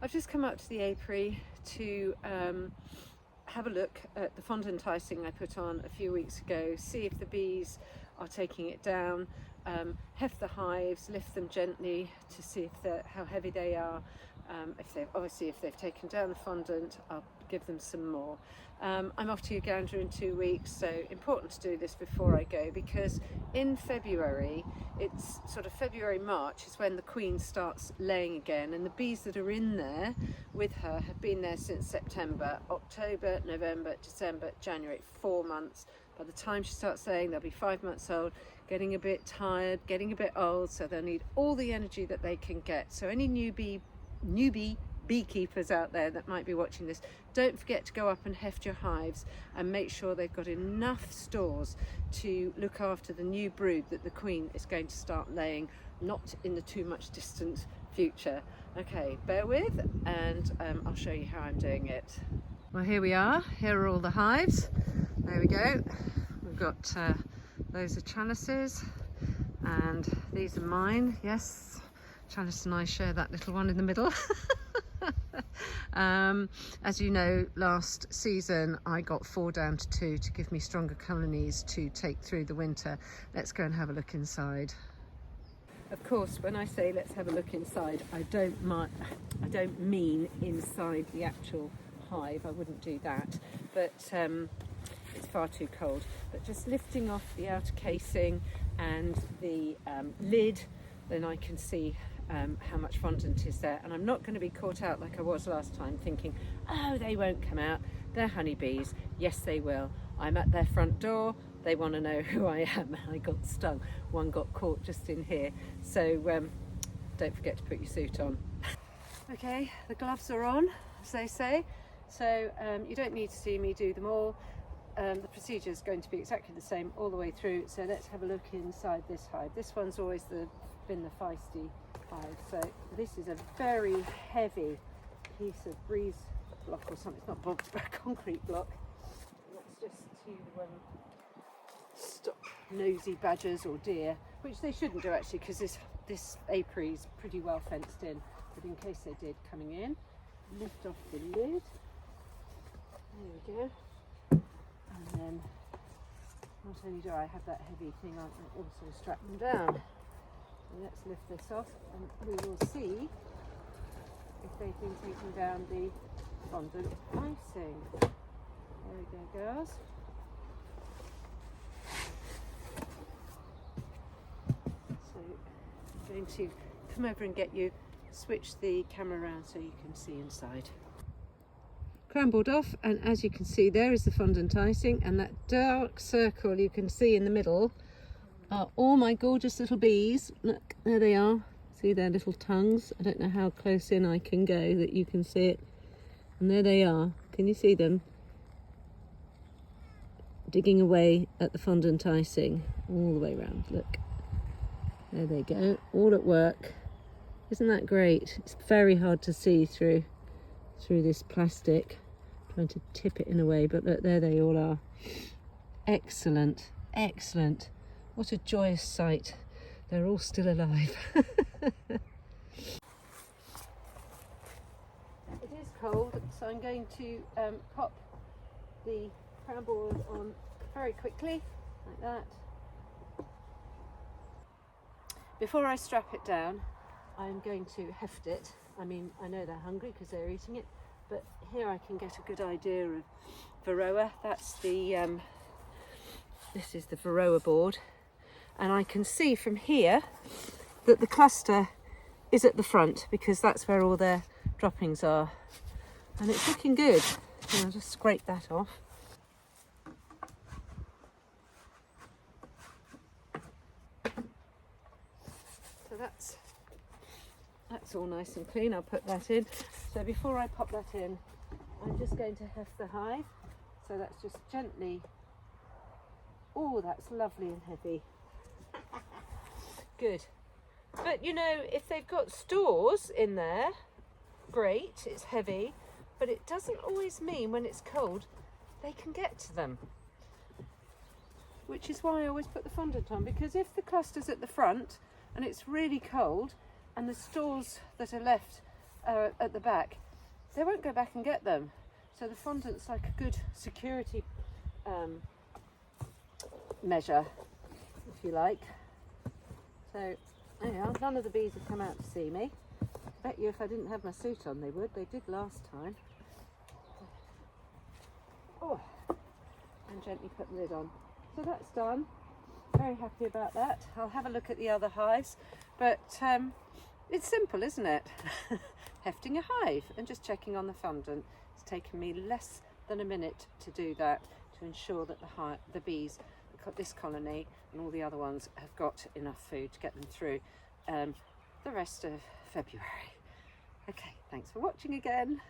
I've just come out to the apiary to have a look at the fondant icing I put on a few weeks ago, see if the bees are taking it down, heft the hives, lift them gently to see if how heavy they are. If they've taken down the fondant, I'll give them some more. I'm off to Uganda in 2 weeks, so important to do this before I go, because in February, it's sort of February-March is when the queen starts laying again, and the bees that are in there with her have been there since September, October, November, December, January, 4 months. By the time she starts laying, they'll be 5 months old, getting a bit tired, getting a bit old, so they'll need all the energy that they can get. So any newbie beekeepers out there that might be watching this, don't forget to go up and heft your hives and make sure they've got enough stores to look after the new brood that the queen is going to start laying, not in the too much distant future. Okay, bear with, and I'll show you how I'm doing it. Well, here we are. Here are all the hives. There we go. We've got loads of chalices, and these are mine. Yes, Chalice and I share that little one in the middle. As you know, last season I got 4 down to 2 to give me stronger colonies to take through the winter. Let's go and have a look inside. Of course, when I say let's have a look inside, I don't mean inside the actual hive. I wouldn't do that, but it's far too cold. But just lifting off the outer casing and the lid, then I can see how much fondant is there, and I'm not going to be caught out like I was last time thinking, oh, they won't come out, they're honeybees. Yes, they will. I'm at their front door, they want to know who I am. I got stung, one got caught just in here, so don't forget to put your suit on. Okay, the gloves are on, as they say, so you don't need to see me do them all. The procedure is going to be exactly the same all the way through, so let's have a look inside this hive. This one's always been the feisty hive. So this is a very heavy piece of breeze block or something. It's not box, but a concrete block. That's just to stop nosy badgers or deer, which they shouldn't do actually, because this apiary is pretty well fenced in. But in case they did coming in, lift off the lid. There we go. And then not only do I have that heavy thing, I can also strap them down. Let's lift this off and we will see if they've been taking down the fondant icing. There we go, girls. So I'm going to come over and get you, switch the camera around so you can see inside. Crambled off, and as you can see, there is the fondant icing, and that dark circle you can see in the middle are all my gorgeous little bees. Look, there they are. See their little tongues? I don't know how close in I can go that you can see it. And there they are. Can you see them? Digging away at the fondant icing all the way around. Look. There they go. All at work. Isn't that great? It's very hard to see through this plastic. I'm trying to tip it in a way, but look, there they all are. Excellent. Excellent. What a joyous sight. They're all still alive. It is cold, so I'm going to pop the crown board on very quickly, like that. Before I strap it down, I'm going to heft it. I mean, I know they're hungry because they're eating it, but here I can get a good idea of Varroa. That's the, this is the Varroa board. And I can see from here that the cluster is at the front because that's where all their droppings are. And it's looking good. And I'll just scrape that off. So that's all nice and clean. I'll put that in. So before I pop that in, I'm just going to heft the hive. So that's just gently. Oh, that's lovely and heavy. Good. But you know, if they've got stores in there, great, it's heavy, but it doesn't always mean when it's cold they can get to them. Which is why I always put the fondant on, because if the cluster's at the front and it's really cold and the stores that are left at the back, they won't go back and get them. So the fondant's like a good security measure, if you like. So anyhow, none of the bees have come out to see me. I bet you if I didn't have my suit on they would. They did last time. Oh, and gently put the lid on. So that's done. Very happy about that. I'll have a look at the other hives, but it's simple, isn't it? Hefting a hive and just checking on the fondant. It's taken me less than a minute to do that, to ensure that the bees, this colony and all the other ones, have got enough food to get them through the rest of February. Okay, thanks for watching again.